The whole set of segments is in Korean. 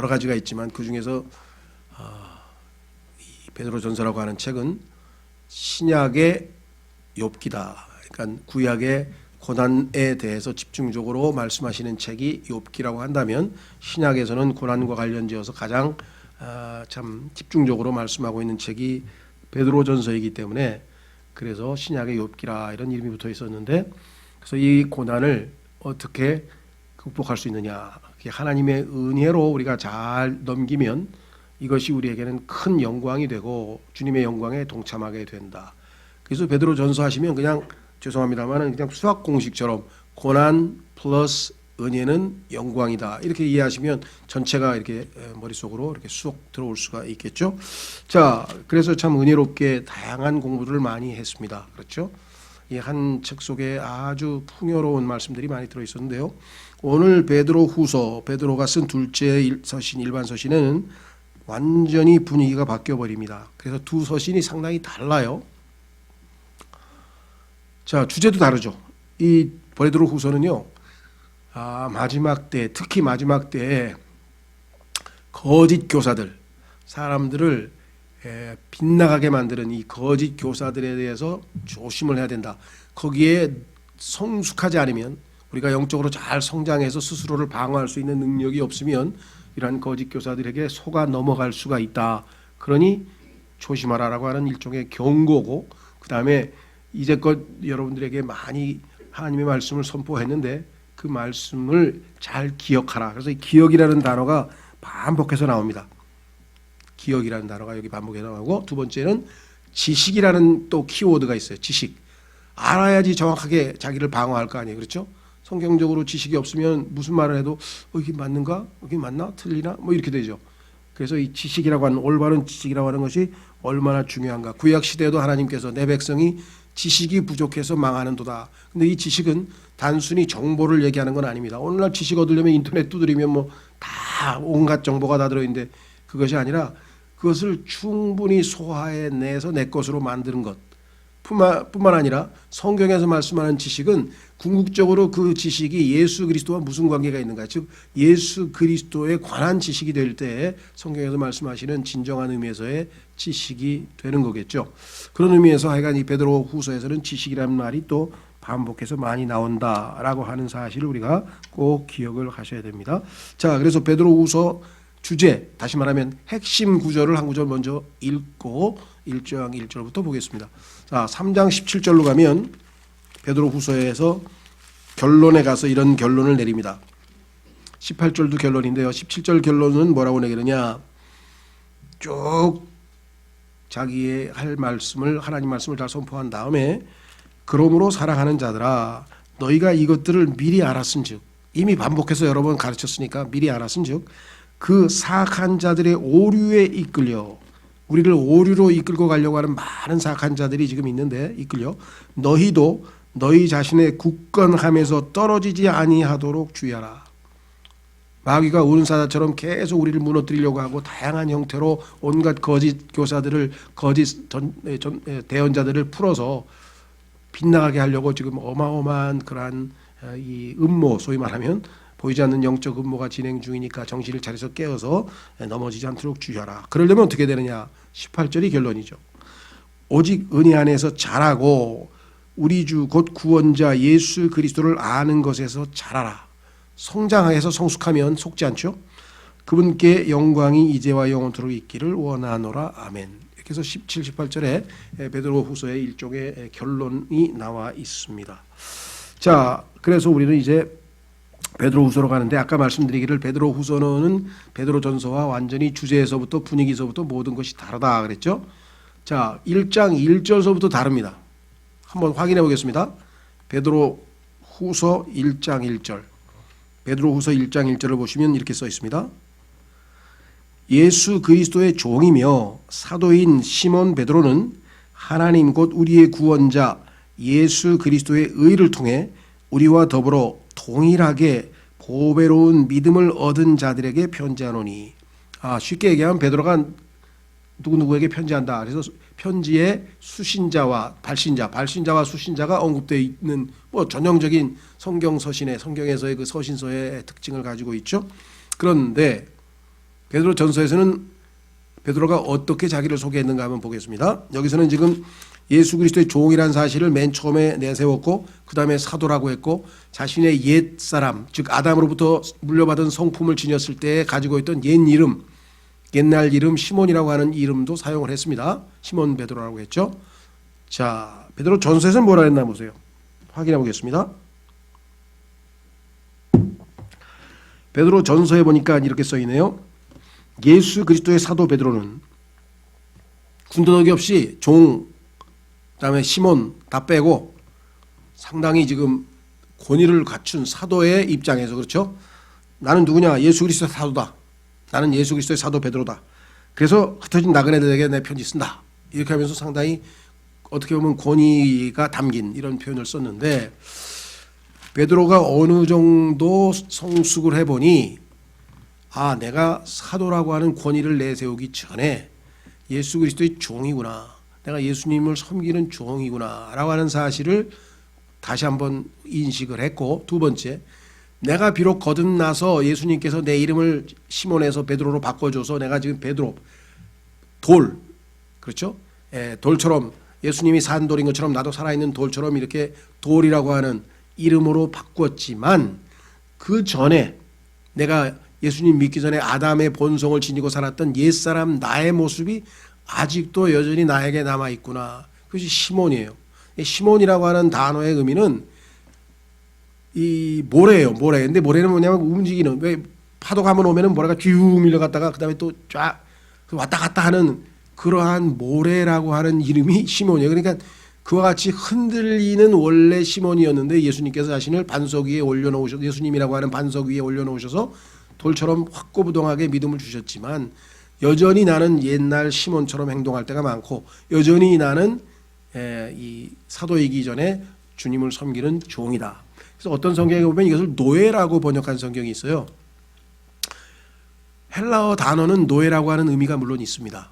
여러 가지가 있지만 그 중에서 이 베드로전서라고 하는 책은 신약의 욥기다. 그러니까 구약의 고난에 대해서 집중적으로 말씀하시는 책이 욥기라고 한다면 신약에서는 고난과 관련지어서 가장 참 집중적으로 말씀하고 있는 책이 베드로전서이기 때문에 그래서 신약의 욥기라 이런 이름이 붙어 있었는데, 그래서 이 고난을 어떻게 극복할 수 있느냐, 하나님의 은혜로 우리가 잘 넘기면 이것이 우리에게는 큰 영광이 되고 주님의 영광에 동참하게 된다. 그래서 베드로전서 하시면 그냥 죄송합니다만 그냥 수학 공식처럼 고난 플러스 은혜는 영광이다 이렇게 이해하시면 전체가 이렇게 머릿속으로 이렇게 쑥 들어올 수가 있겠죠. 자, 그래서 참 은혜롭게 다양한 공부를 많이 했습니다. 그렇죠? 이 한 책 속에 아주 풍요로운 말씀들이 많이 들어 있었는데요. 오늘 베드로후서, 베드로가 쓴 둘째 서신, 일반 서신에는 완전히 분위기가 바뀌어 버립니다. 그래서 두 서신이 상당히 달라요. 자, 주제도 다르죠. 이 베드로후서는요, 마지막 때, 특히 마지막 때에 거짓 교사들, 사람들을 빗나가게 만드는 이 거짓 교사들에 대해서 조심을 해야 된다. 거기에 성숙하지 않으면, 우리가 영적으로 잘 성장해서 스스로를 방어할 수 있는 능력이 없으면 이러한 거짓 교사들에게 속아 넘어갈 수가 있다. 그러니 조심하라라고 하는 일종의 경고고, 그 다음에 이제껏 여러분들에게 많이 하나님의 말씀을 선포했는데 그 말씀을 잘 기억하라. 그래서 이 기억이라는 단어가 반복해서 나옵니다. 기억이라는 단어가 여기 반복해서 나오고, 두 번째는 지식이라는 또 키워드가 있어요. 지식. 알아야지 정확하게 자기를 방어할 거 아니에요. 그렇죠? 성경적으로 지식이 없으면 무슨 말을 해도 이게 맞는가? 이게 맞나? 틀리나? 뭐 이렇게 되죠. 그래서 이 지식이라고 하는, 올바른 지식이라고 하는 것이 얼마나 중요한가. 구약 시대에도 하나님께서 내 백성이 지식이 부족해서 망하는도다. 근데 이 지식은 단순히 정보를 얘기하는 건 아닙니다. 오늘날 지식 얻으려면 인터넷 두드리면 뭐 다 온갖 정보가 다 들어있는데 그것이 아니라 그것을 충분히 소화해내서 내 것으로 만드는 것 뿐만 아니라 성경에서 말씀하는 지식은 궁극적으로 그 지식이 예수 그리스도와 무슨 관계가 있는가, 즉 예수 그리스도에 관한 지식이 될 때 성경에서 말씀하시는 진정한 의미에서의 지식이 되는 거겠죠. 그런 의미에서 하여간 이 베드로 후서에서는 지식이라는 말이 또 반복해서 많이 나온다라고 하는 사실을 우리가 꼭 기억을 하셔야 됩니다. 자, 그래서 베드로 후서 주제, 다시 말하면 핵심 구절을 한 구절 먼저 읽고 1장 1절부터 보겠습니다. 자, 3장 17절로 가면 베드로 후서에서 결론에 가서 이런 결론을 내립니다. 18절도 결론인데요. 17절 결론은 뭐라고 내리느냐, 쭉 자기의 할 말씀을, 하나님 말씀을 다 선포한 다음에 그러므로 사랑하는 자들아 너희가 이것들을 미리 알았은즉, 이미 반복해서 여러 번 가르쳤으니까 미리 알았은즉 그 사악한 자들의 오류에 이끌려, 우리를 오류로 이끌고 가려고 하는 많은 사악한 자들이 지금 있는데 이끌려 너희도 너희 자신의 굳건함에서 떨어지지 아니하도록 주의하라. 마귀가 운사자처럼 계속 우리를 무너뜨리려고 하고 다양한 형태로 온갖 거짓 교사들을, 거짓 대언자들을 풀어서 빗나가게 하려고 지금 어마어마한 그러한 이 음모, 소위 말하면 보이지 않는 영적 음모가 진행 중이니까 정신을 차려서 깨어서 넘어지지 않도록 주의하라. 그러려면 어떻게 되느냐, 18절이 결론이죠. 오직 은혜 안에서 자라고 우리 주 곧 구원자 예수 그리스도를 아는 것에서 자라라. 성장해서 성숙하면 속지 않죠. 그분께 영광이 이제와 영원토록 있기를 원하노라. 아멘. 이렇게 해서 17, 18절에 베드로 후서의 일종의 결론이 나와 있습니다. 자, 그래서 우리는 이제 베드로 후서로 가는데, 아까 말씀드리기를 베드로 후서는 베드로 전서와 완전히 주제에서부터 분위기에서부터 모든 것이 다르다 그랬죠. 자, 1장 1절서부터 다릅니다. 한번 확인해 보겠습니다. 베드로 후서 1장 1절. 베드로 후서 1장 1절을 보시면 이렇게 써 있습니다. 예수 그리스도의 종이며 사도인 시몬 베드로는 하나님 곧 우리의 구원자 예수 그리스도의 의를 통해 우리와 더불어 동일하게 보배로운 믿음을 얻은 자들에게 편지하노니. 쉽게 얘기하면 베드로가 누구누구에게 편지한다. 그래서 편지에 수신자와 발신자와 수신자가 언급되어 있는 뭐 전형적인 성경 서신의, 성경에서의 그 서신서의 특징을 가지고 있죠. 그런데 베드로 전서에서는 베드로가 어떻게 자기를 소개했는가 한번 보겠습니다. 여기서는 지금 예수 그리스도의 종이라는 사실을 맨 처음에 내세웠고 그 다음에 사도라고 했고 자신의 옛 사람 즉 아담으로부터 물려받은 성품을 지녔을 때 가지고 있던 옛 이름 옛날 이름 시몬이라고 하는 이름도 사용을 했습니다. 시몬 베드로라고 했죠. 자, 베드로 전서에서는 뭐라 했나 보세요. 확인해 보겠습니다. 베드로 전서에 보니까 이렇게 써 있네요. 예수 그리스도의 사도 베드로는 군더더기 없이 종 그다음에 시몬 다 빼고 상당히 지금 권위를 갖춘 사도의 입장에서 그렇죠. 나는 누구냐? 예수 그리스도의 사도다. 나는 예수 그리스도의 사도 베드로다. 그래서 흩어진 나그네들에게 내 편지 쓴다. 이렇게 하면서 상당히 어떻게 보면 권위가 담긴 이런 표현을 썼는데 베드로가 어느 정도 성숙을 해보니 아 내가 사도라고 하는 권위를 내세우기 전에 예수 그리스도의 종이구나. 내가 예수님을 섬기는 종이구나 라고 하는 사실을 다시 한번 인식을 했고 두 번째 내가 비록 거듭나서 예수님께서 내 이름을 시몬에서 베드로로 바꿔줘서 내가 지금 베드로 돌 그렇죠? 돌처럼 예수님이 산 돌인 것처럼 나도 살아있는 돌처럼 이렇게 돌이라고 하는 이름으로 바꿨지만 그 전에 내가 예수님 믿기 전에 아담의 본성을 지니고 살았던 옛사람 나의 모습이 아직도 여전히 나에게 남아있구나. 그것이 시몬이에요. 시몬이라고 하는 단어의 의미는 이 모래예요. 모래. 근데 모래는 뭐냐면 움직이는 왜 파도가 한번 오면은 모래가 쭉 밀려갔다가 그다음에 또 쫙 왔다 갔다 하는 그러한 모래라고 하는 이름이 시몬이에요. 그러니까 그와 같이 흔들리는 원래 시몬이었는데 예수님께서 자신을 반석 위에 올려놓으셔서 예수님이라고 하는 반석 위에 올려놓으셔서 돌처럼 확고부동하게 믿음을 주셨지만 여전히 나는 옛날 시몬처럼 행동할 때가 많고 여전히 나는 이 사도이기 전에 주님을 섬기는 종이다. 그래서 어떤 성경에 보면 이것을 노예라고 번역한 성경이 있어요. 헬라어 단어는 노예라고 하는 의미가 물론 있습니다.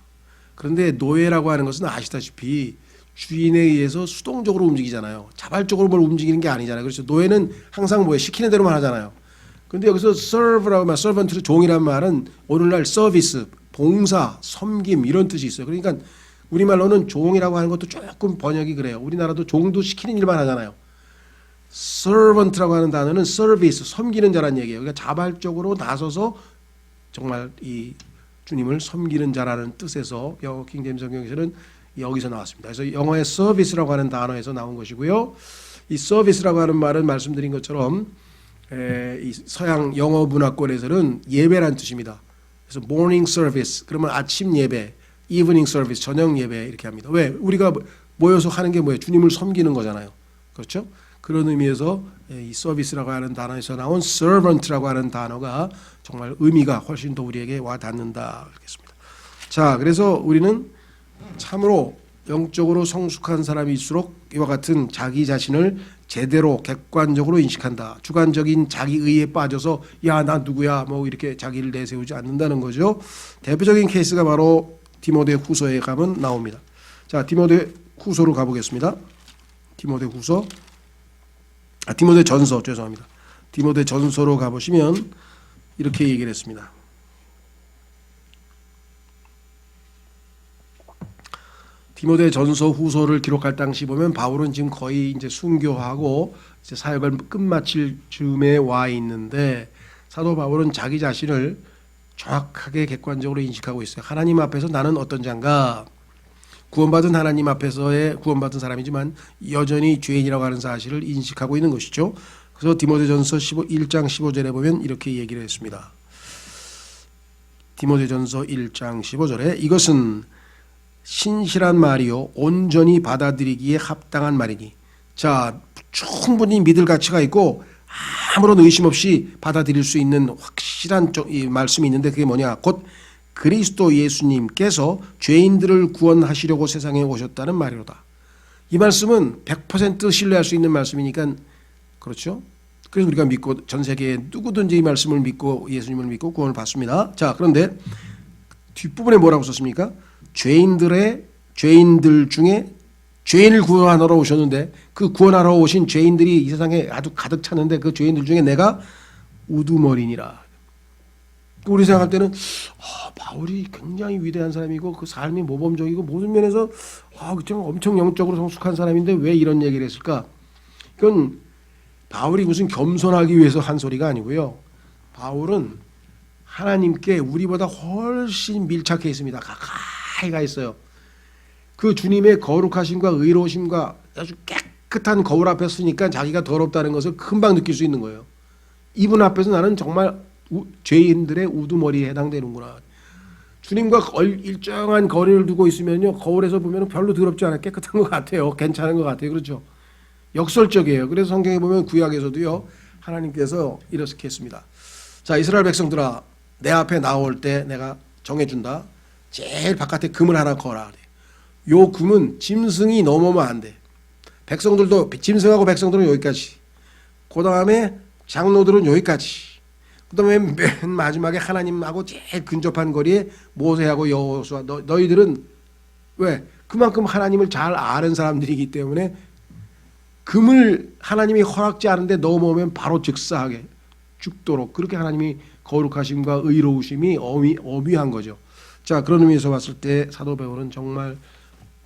그런데 노예라고 하는 것은 아시다시피 주인에 의해서 수동적으로 움직이잖아요. 자발적으로 뭘 움직이는 게 아니잖아요. 그래서 노예는 항상 뭐예요? 시키는 대로만 하잖아요. 그런데 여기서 serve라고 말, servant로 종이란 말은 오늘날 서비스, 봉사, 섬김 이런 뜻이 있어요. 그러니까 우리말로는 종이라고 하는 것도 조금 번역이 그래요. 우리나라도 종도 시키는 일만 하잖아요. servant라고 하는 단어는 서비스, 섬기는 자란 얘기예요. 그러니까 자발적으로 나서서 정말 이 주님을 섬기는 자라는 뜻에서 영어 킹제임스 성경에서는 여기서 나왔습니다. 그래서 영어의 서비스라고 하는 단어에서 나온 것이고요. 이 서비스라고 하는 말은 말씀드린 것처럼 이 서양 영어 문화권에서는 예배란 뜻입니다. 그래서 morning service 그러면 아침 예배, evening service 저녁 예배 이렇게 합니다. 왜? 우리가 모여서 하는 게 뭐예요? 주님을 섬기는 거잖아요. 그렇죠? 그런 의미에서 이 서비스라고 하는 단어에서 나온 servant라고 하는 단어가 정말 의미가 훨씬 더 우리에게 와 닿는다 그렇겠습니다. 자, 그래서 우리는 참으로 영적으로 성숙한 사람일수록 이와 같은 자기 자신을 제대로 객관적으로 인식한다. 주관적인 자기의에 빠져서 야, 나 누구야 뭐 이렇게 자기를 내세우지 않는다는 거죠. 대표적인 케이스가 바로 디모데 후서에 가면 나옵니다. 자, 디모데 후서로 가보겠습니다. 디모데 전서 죄송합니다. 디모데 전서로 가보시면 이렇게 얘기를 했습니다. 디모데 전서 후서를 기록할 당시 보면 바울은 지금 거의 이제 순교하고 이제 사역을 끝마칠 즈음에 와 있는데 사도 바울은 자기 자신을 정확하게 객관적으로 인식하고 있어요. 하나님 앞에서 나는 어떤 자인가? 구원받은 하나님 앞에서의 구원받은 사람이지만 여전히 죄인이라고 하는 사실을 인식하고 있는 것이죠. 그래서 디모데전서 1장 15절에 보면 이렇게 얘기를 했습니다. 디모데전서 1장 15절에 이것은 신실한 말이요 온전히 받아들이기에 합당한 말이니. 자, 충분히 믿을 가치가 있고 아무런 의심 없이 받아들일 수 있는 확실한 말씀이 있는데 그게 뭐냐? 곧 그리스도 예수님께서 죄인들을 구원하시려고 세상에 오셨다는 말이로다. 이 말씀은 100% 신뢰할 수 있는 말씀이니까 그렇죠? 그래서 우리가 믿고 전 세계에 누구든지 이 말씀을 믿고 예수님을 믿고 구원을 받습니다. 자, 그런데 뒷부분에 뭐라고 썼습니까? 죄인들 중에 죄인을 구원하러 오셨는데 그 구원하러 오신 죄인들이 이 세상에 아주 가득 찼는데 그 죄인들 중에 내가 우두머리니라. 우리 생각할 때는 바울이 굉장히 위대한 사람이고 그 삶이 모범적이고 모든 면에서 그냥 엄청 영적으로 성숙한 사람인데 왜 이런 얘기를 했을까? 이건 바울이 무슨 겸손하기 위해서 한 소리가 아니고요. 바울은 하나님께 우리보다 훨씬 밀착해 있습니다. 가까이 가 있어요. 그 주님의 거룩하심과 의로우심과 아주 깨끗한 거울 앞에 서니까 자기가 더럽다는 것을 금방 느낄 수 있는 거예요. 이분 앞에서 나는 정말 죄인들의 우두머리에 해당되는구나. 주님과 일정한 거리를 두고 있으면요, 거울에서 보면 별로 더럽지 않아, 깨끗한 것 같아요. 괜찮은 것 같아요. 그렇죠? 역설적이에요. 그래서 성경에 보면 구약에서도요, 하나님께서 이렇게 했습니다. 자, 이스라엘 백성들아, 내 앞에 나올 때 내가 정해준다. 제일 바깥에 금을 하나 걸어라. 요 금은 짐승이 넘으면 안 돼. 백성들도, 짐승하고 백성들은 여기까지. 그 다음에 장로들은 여기까지. 그 다음에 맨 마지막에 하나님하고 제일 근접한 거리에 모세하고 여호수아. 너희들은 왜? 그만큼 하나님을 잘 아는 사람들이기 때문에 금을 하나님이 허락지 않은데 넘어오면 바로 즉사하게 죽도록 그렇게 하나님이 거룩하심과 의로우심이 어미한 거죠. 자, 그런 의미에서 봤을 때 사도 바울은 정말,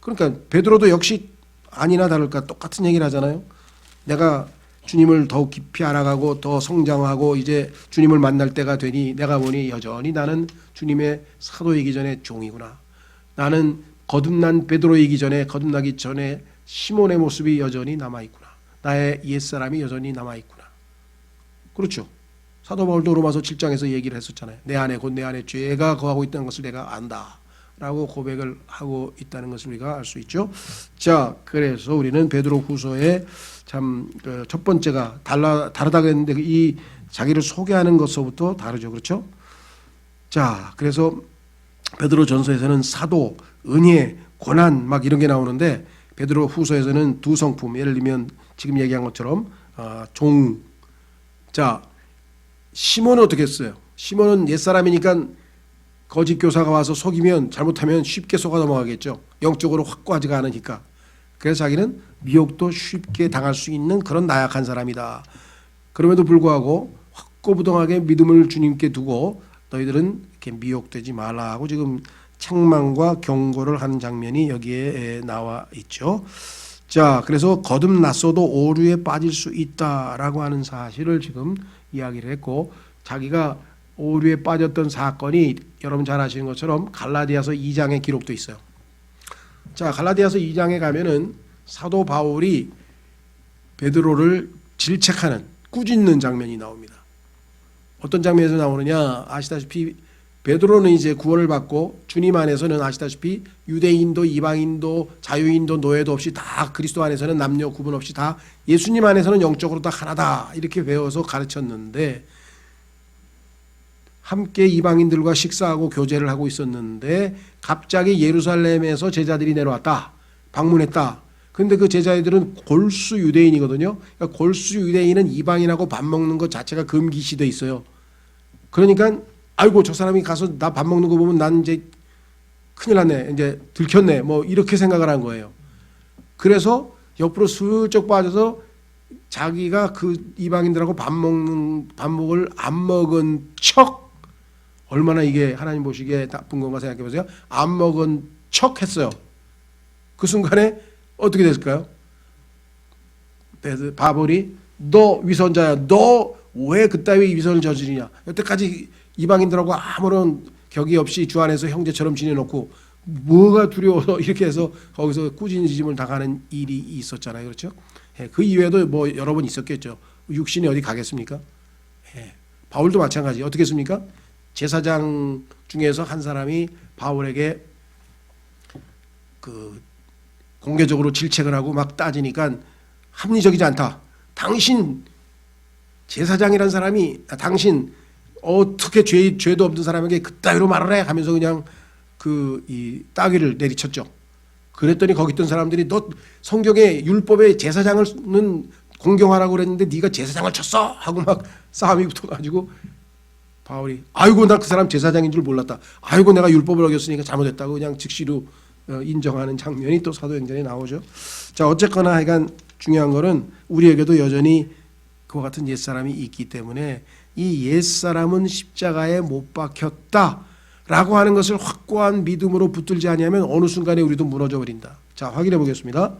그러니까 베드로도 역시 아니나 다를까 똑같은 얘기를 하잖아요. 내가 주님을 더욱 깊이 알아가고 더 성장하고 이제 주님을 만날 때가 되니 내가 보니 여전히 나는 주님의 사도이기 전에 종이구나. 나는 거듭나기 전에 시몬의 모습이 여전히 남아있구나. 나의 옛사람이 여전히 남아있구나. 그렇죠. 사도 바울도 로마서 7장에서 얘기를 했었잖아요. 내 안에 곧 내 안에 죄가 거하고 있다는 것을 내가 안다 라고 고백을 하고 있다는 것을 우리가 알 수 있죠. 자, 그래서 우리는 베드로 후서에 참 첫 번째가 다르다고 했는데 이 자기를 소개하는 것서부터 다르죠. 그렇죠? 자, 그래서 베드로 전서에서는 사도, 은혜, 고난 막 이런 게 나오는데 베드로 후서에서는 두 성품, 예를 들면 지금 얘기한 것처럼 종. 자, 시몬은 어떻게 했어요? 시몬은 옛사람이니까 거짓 교사가 와서 속이면 잘못하면 쉽게 속아 넘어가겠죠. 영적으로 확고하지가 않으니까. 그래서 자기는 미혹도 쉽게 당할 수 있는 그런 나약한 사람이다. 그럼에도 불구하고 확고부동하게 믿음을 주님께 두고 너희들은 이렇게 미혹되지 말라 하고 지금 책망과 경고를 하는 장면이 여기에 나와 있죠. 자, 그래서 거듭났어도 오류에 빠질 수 있다라고 하는 사실을 지금 이야기를 했고, 자기가 오류에 빠졌던 사건이 여러분 잘 아시는 것처럼 갈라디아서 2장에 기록돼 있어요. 자, 갈라디아서 2장에 가면은 사도 바울이 베드로를 질책하는, 꾸짖는 장면이 나옵니다. 어떤 장면에서 나오느냐? 아시다시피 베드로는 이제 구원을 받고 주님 안에서는 아시다시피 유대인도 이방인도 자유인도 노예도 없이 다 그리스도 안에서는 남녀 구분 없이 다 예수님 안에서는 영적으로 다 하나다 이렇게 배워서 가르쳤는데, 함께 이방인들과 식사하고 교제를 하고 있었는데 갑자기 예루살렘에서 제자들이 내려왔다. 방문했다. 근데 그 제자들은 골수 유대인이거든요. 그러니까 골수 유대인은 이방인하고 밥 먹는 것 자체가 금기시돼 있어요. 그러니까 아이고 저 사람이 가서 나 밥 먹는 거 보면 난 이제 큰일 났네. 이제 들켰네. 뭐 이렇게 생각을 한 거예요. 그래서 옆으로 슬쩍 빠져서 자기가 그 이방인들하고 밥먹을 안 먹은 척, 얼마나 이게 하나님 보시기에 나쁜 건가 생각해 보세요. 안 먹은 척 했어요. 그 순간에 어떻게 됐을까요? 바울이 너 위선자야. 너 왜 그따위 위선을 저지르냐. 여태까지 이방인들하고 아무런 격이 없이 주 안에서 형제처럼 지내놓고 뭐가 두려워서 이렇게 해서 거기서 꾸짖음을 당하는 일이 있었잖아요. 그렇죠? 그 이외에도 뭐 여러 번 있었겠죠. 육신이 어디 가겠습니까? 바울도 마찬가지. 어떻게 했습니까? 제사장 중에서 한 사람이 바울에게 그 공개적으로 질책을 하고 막 따지니까 합리적이지 않다. 당신 제사장이란 사람이 당신 어떻게 죄도 없는 사람에게 그따위로 말을 해 하면서 그냥 이 따귀를 내리쳤죠. 그랬더니 거기 있던 사람들이 너 성경의 율법에 제사장은 공경하라고 그랬는데 네가 제사장을 쳤어 하고 막 싸움이 붙어가지고 바울이 아이고 나 그 사람 제사장인 줄 몰랐다. 아이고 내가 율법을 어겼으니까 잘못했다고 그냥 즉시로 인정하는 장면이 또 사도행전에 나오죠. 자, 어쨌거나 하여간 중요한 거는 우리에게도 여전히 그와 같은 옛사람이 있기 때문에 이 옛사람은 십자가에 못 박혔다라고 하는 것을 확고한 믿음으로 붙들지 아니하면 어느 순간에 우리도 무너져 버린다. 자, 확인해 보겠습니다.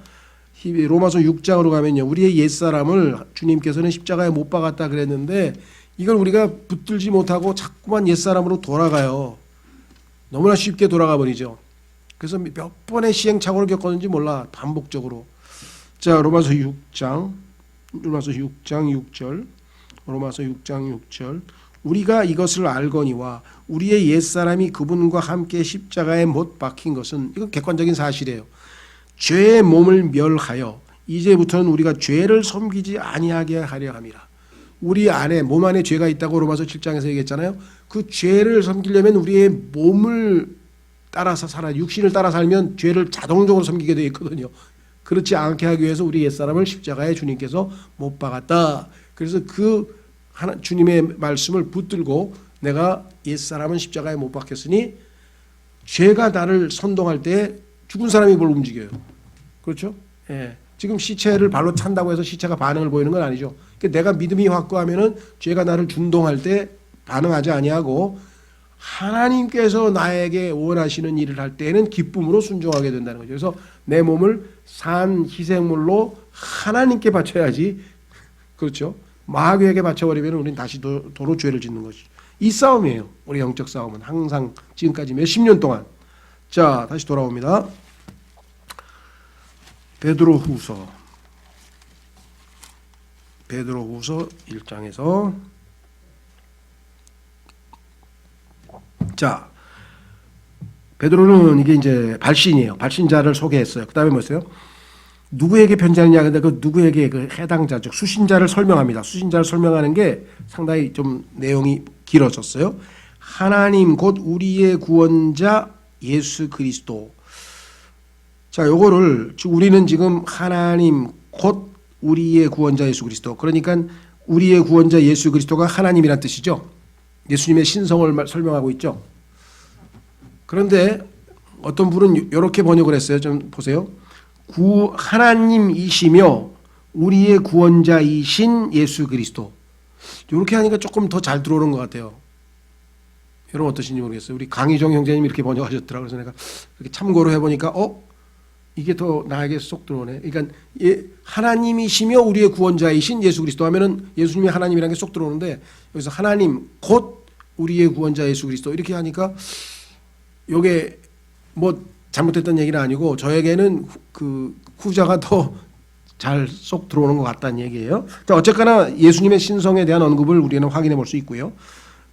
로마서 6장으로 가면요, 우리의 옛사람을 주님께서는 십자가에 못 박았다 그랬는데 이걸 우리가 붙들지 못하고 자꾸만 옛사람으로 돌아가요. 너무나 쉽게 돌아가 버리죠. 그래서 몇 번의 시행착오를 겪었는지 몰라, 반복적으로. 자, 로마서 6장 6절. 로마서 6장 6절. 우리가 이것을 알거니와 우리의 옛사람이 그분과 함께 십자가에 못 박힌 것은, 이건 객관적인 사실이에요. 죄의 몸을 멸하여 이제부터는 우리가 죄를 섬기지 아니하게 하려 함이라. 우리 안에, 몸 안에 죄가 있다고 로마서 7장에서 얘기했잖아요. 그 죄를 섬기려면 우리의 몸을 따라서 육신을 따라 살면 죄를 자동적으로 섬기게 되어 있거든요. 그렇지 않게 하기 위해서 우리 옛사람을 십자가에 주님께서 못 박았다. 그래서 주님의 말씀을 붙들고 내가 옛사람은 십자가에 못 박혔으니 죄가 나를 선동할 때 죽은 사람이 뭘 움직여요. 그렇죠? 예. 지금 시체를 발로 찬다고 해서 시체가 반응을 보이는 건 아니죠. 그러니까 내가 믿음이 확고하면은 죄가 나를 준동할 때 반응하지 아니하고 하나님께서 나에게 원하시는 일을 할 때에는 기쁨으로 순종하게 된다는 거죠. 그래서 내 몸을 산 희생물로 하나님께 바쳐야지. 그렇죠? 마귀에게 바쳐버리면 우리는 다시 도로 죄를 짓는 것이죠. 이 싸움이에요. 우리 영적 싸움은 항상 지금까지 몇십 년 동안. 자, 다시 돌아옵니다. 베드로후서 1장에서 자, 베드로는 이게 이제 발신이에요. 발신자를 소개했어요. 그다음에 뭐였어요? 누구에게 편지하느냐. 근데 그 누구에게 그 해당자, 즉 수신자를 설명합니다. 수신자를 설명하는 게 상당히 좀 내용이 길어졌어요. 하나님 곧 우리의 구원자 예수 그리스도. 자, 요거를 우리는 지금 하나님 곧 우리의 구원자 예수 그리스도. 그러니까 우리의 구원자 예수 그리스도가 하나님이란 뜻이죠. 예수님의 신성을 설명하고 있죠. 그런데 어떤 분은 이렇게 번역을 했어요. 좀 보세요. 하나님이시며 우리의 구원자이신 예수 그리스도. 이렇게 하니까 조금 더 잘 들어오는 것 같아요. 여러분 어떠신지 모르겠어요. 우리 강희정 형제님이 이렇게 번역하셨더라고요. 그래서 내가 이렇게 참고로 해보니까 이게 더 나에게 쏙 들어오네. 그러니까 하나님이시며 우리의 구원자이신 예수 그리스도 하면은 예수님이 하나님이라는 게 쏙 들어오는데 여기서 하나님 곧 우리의 구원자 예수 그리스도 이렇게 하니까 요게 뭐 잘못됐던 얘기는 아니고 저에게는 그 후자가 더 잘 쏙 들어오는 것 같다는 얘기예요. 자, 어쨌거나 예수님의 신성에 대한 언급을 우리는 확인해 볼 수 있고요.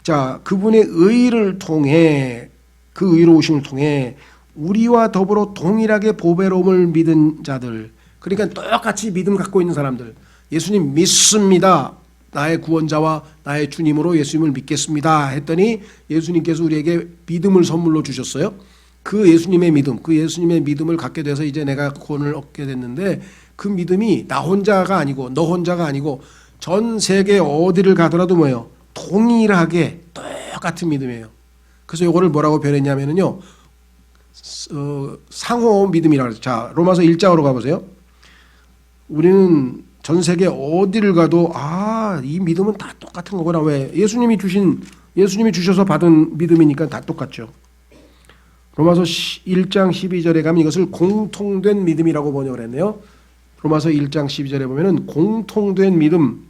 자, 그분의 의를 통해, 그 의로우심을 통해 우리와 더불어 동일하게 보배로움을 믿은 자들, 그러니까 똑같이 믿음 갖고 있는 사람들, 예수님 믿습니다, 나의 구원자와 나의 주님으로 예수님을 믿겠습니다 했더니 예수님께서 우리에게 믿음을 선물로 주셨어요. 그 예수님의 믿음을 갖게 돼서 이제 내가 구원을 얻게 됐는데, 그 믿음이 나 혼자가 아니고 너 혼자가 아니고 전 세계 어디를 가더라도 뭐예요? 동일하게 똑같은 믿음이에요. 그래서 이거를 뭐라고 표현했냐면요, 상호 믿음이라고 해서, 자, 로마서 1장으로 가보세요. 우리는 전 세계 어디를 가도 이 믿음은 다 똑같은 거구나. 왜? 예수님이 주셔서 받은 믿음이니까 다 똑같죠. 로마서 1장 12절에 가면 이것을 공통된 믿음이라고 번역을 했네요. 로마서 1장 12절에 보면은 공통된 믿음,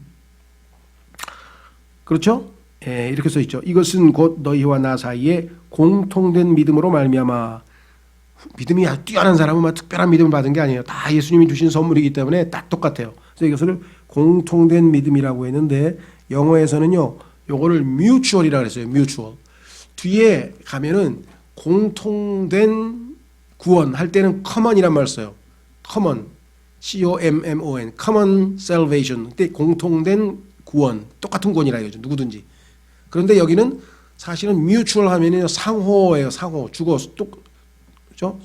그렇죠? 예, 이렇게 써 있죠. 이것은 곧 너희와 나 사이에 공통된 믿음으로 말미암아. 믿음이 아주 뛰어난 사람은 막 특별한 믿음을 받은 게 아니에요. 다 예수님이 주신 선물이기 때문에 딱 똑같아요. 그래서 이것을 공통된 믿음이라고 했는데 영어에서는요, 요거를 mutual이라고 했어요. mutual. 뒤에 가면은 공통된 구원 할 때는 common이란 말을 써요. common, C-O-M-M-O-N, common salvation. 그때 공통된 구원, 똑같은 구원이라 이거죠. 누구든지. 그런데 여기는 사실은 mutual 하면은 상호예요. 상호, 주거, 그렇죠?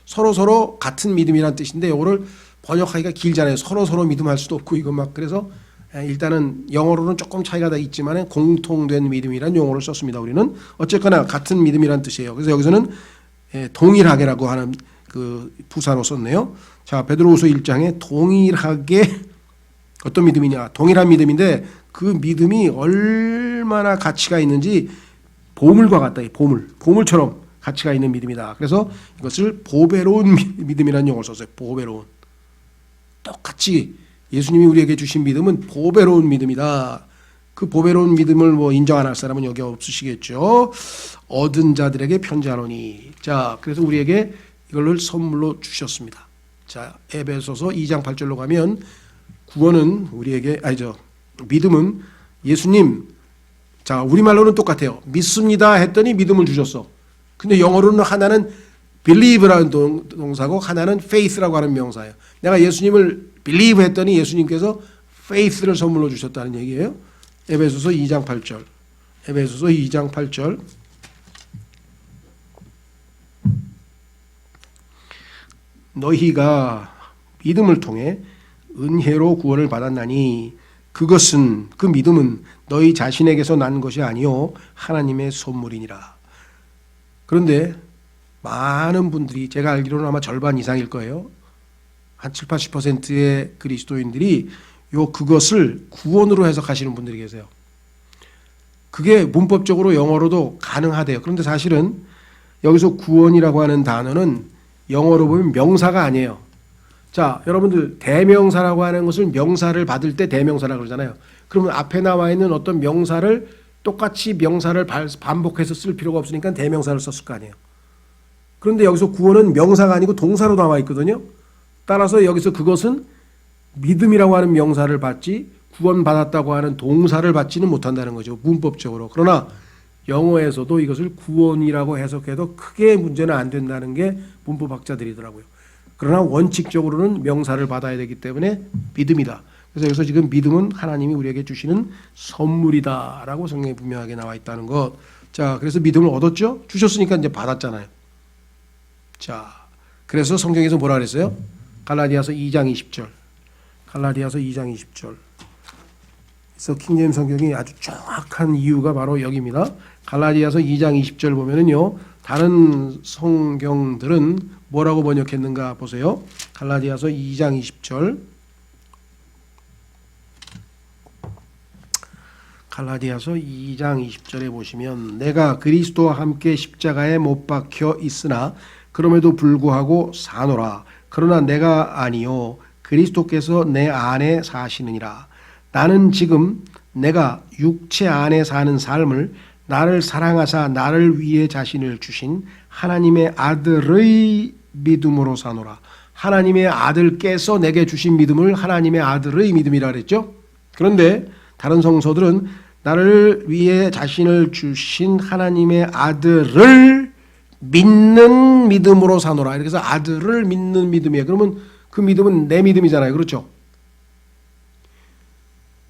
서로 같은 믿음이라는 뜻인데 이거를 번역하기가 길잖아요. 서로 믿음할 수도 없고 이거 막. 그래서 일단은 영어로는 조금 차이가 다 있지만 공통된 믿음이라는 용어를 썼습니다. 우리는 어쨌거나 같은 믿음이라는 뜻이에요. 그래서 여기서는 동일하게라고 하는 그 부사로 썼네요. 자, 베드로후서 1장에 동일하게 어떤 믿음이냐? 동일한 믿음인데 그 믿음이 얼마나 가치가 있는지 보물과 같다. 이 보물처럼 가치가 있는 믿음이다. 그래서 이것을 보배로운 믿음이라는 용어를 썼어요. 보배로운. 똑같이 예수님이 우리에게 주신 믿음은 보배로운 믿음이다. 그 보배로운 믿음을 뭐 인정 안 할 사람은 여기 없으시겠죠. 얻은 자들에게 편지하노니. 자, 그래서 우리에게 이걸 선물로 주셨습니다. 자, 에베소서 2장 8절로 가면 구원은 우리에게 믿음은 예수님, 자, 우리말로는 똑같아요. 믿습니다 했더니 믿음을 주셨어. 근데 영어로는 하나는 believe라는 동사고 하나는 faith라고 하는 명사예요. 내가 예수님을 believe 했더니 예수님께서 faith를 선물로 주셨다는 얘기예요. 에베소서 2장 8절. 에베소서 2장 8절. 너희가 믿음을 통해 은혜로 구원을 받았나니 그것은 그 믿음은 너희 자신에게서 난 것이 아니요 하나님의 선물이니라. 그런데 많은 분들이 제가 알기로는 아마 절반 이상일 거예요. 한 7, 80%의 그리스도인들이 그것을 구원으로 해석하시는 분들이 계세요. 그게 문법적으로 영어로도 가능하대요. 그런데 사실은 여기서 구원이라고 하는 단어는 영어로 보면 명사가 아니에요. 자, 여러분들 대명사라고 하는 것을 명사를 받을 때 대명사라고 그러잖아요. 그러면 앞에 나와 있는 어떤 명사를 똑같이 명사를 반복해서 쓸 필요가 없으니까 대명사를 썼을 거 아니에요. 그런데 여기서 구원은 명사가 아니고 동사로 나와 있거든요. 따라서 여기서 그것은 믿음이라고 하는 명사를 받지 구원받았다고 하는 동사를 받지는 못한다는 거죠. 문법적으로. 그러나 영어에서도 이것을 구원이라고 해석해도 크게 문제는 안 된다는 게 문법학자들이더라고요. 그러나 원칙적으로는 명사를 받아야 되기 때문에 믿음이다. 그래서 여기서 지금 믿음은 하나님이 우리에게 주시는 선물이다라고 성경에 분명하게 나와 있다는 것. 자, 그래서 믿음을 얻었죠? 주셨으니까 이제 받았잖아요. 자, 그래서 성경에서 뭐라 그랬어요? 갈라디아서 2장 20절. 갈라디아서 2장 20절. 그래서 킹제임 성경이 아주 정확한 이유가 바로 여기입니다. 갈라디아서 2장 20절 보면은요, 다른 성경들은 뭐라고 번역했는가 보세요. 갈라디아서 2장 20절. 갈라디아서 2장 20절에 보시면 내가 그리스도와 함께 십자가에 못 박혀 있으나 그럼에도 불구하고 사노라. 그러나 내가 아니요 그리스도께서 내 안에 사시느니라. 나는 지금 내가 육체 안에 사는 삶을 나를 사랑하사 나를 위해 자신을 주신 하나님의 아들의 믿음으로 사노라. 하나님의 아들께서 내게 주신 믿음을 하나님의 아들의 믿음이라 그랬죠. 그런데 다른 성서들은 나를 위해 자신을 주신 하나님의 아들을 믿는 믿음으로 사노라. 이렇게 해서 아들을 믿는 믿음이에요. 그러면 그 믿음은 내 믿음이잖아요. 그렇죠?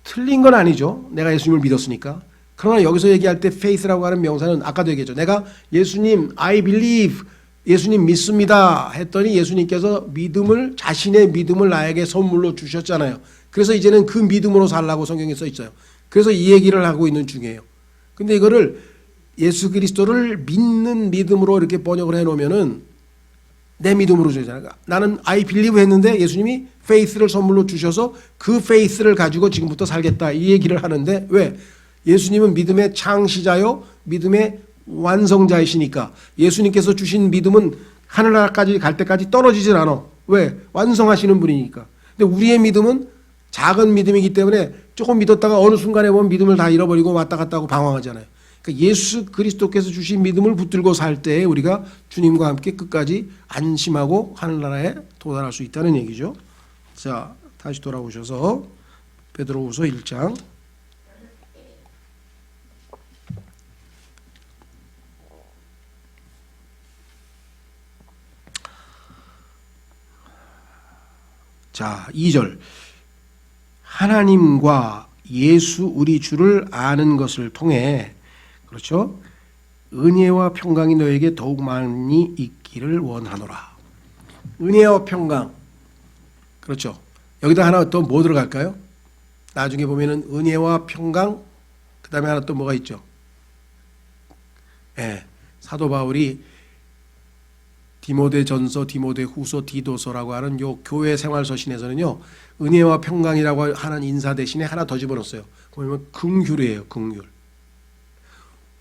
틀린 건 아니죠. 내가 예수님을 믿었으니까. 그러나 여기서 얘기할 때 faith라고 하는 명사는 아까도 얘기했죠. 내가 예수님, I believe, 예수님 믿습니다 했더니 예수님께서 믿음을, 자신의 믿음을 나에게 선물로 주셨잖아요. 그래서 이제는 그 믿음으로 살라고 성경에 써 있어요. 그래서 이 얘기를 하고 있는 중이에요. 근데 이거를 예수 그리스도를 믿는 믿음으로 이렇게 번역을 해놓으면은 내 믿음으로 주잖아요. 나는 I believe 했는데 예수님이 faith를 선물로 주셔서 그 faith를 가지고 지금부터 살겠다 이 얘기를 하는데 왜? 예수님은 믿음의 창시자요 믿음의 완성자이시니까 예수님께서 주신 믿음은 하늘나라까지 갈 때까지 떨어지질 않아. 왜? 완성하시는 분이니까. 근데 우리의 믿음은 작은 믿음이기 때문에 조금 믿었다가 어느 순간에 보면 믿음을 다 잃어버리고 왔다 갔다 하고 방황하잖아요. 그러니까 예수 그리스도께서 주신 믿음을 붙들고 살 때 우리가 주님과 함께 끝까지 안심하고 하늘나라에 도달할 수 있다는 얘기죠. 자, 다시 돌아오셔서 베드로후서 1장. 자, 2절. 하나님과 예수 우리 주를 아는 것을 통해 그렇죠? 은혜와 평강이 너에게 더욱 많이 있기를 원하노라. 은혜와 평강. 그렇죠? 여기다 하나 또 뭐 들어갈까요? 나중에 보면은 은혜와 평강 그다음에 하나 또 뭐가 있죠? 예. 사도 바울이 디모데전서, 디모데후서, 디도서라고 하는 요 교회 생활 서신에서는요, 은혜와 평강이라고 하는 인사 대신에 하나 더 집어넣었어요. 보면 긍휼이에요. 긍휼.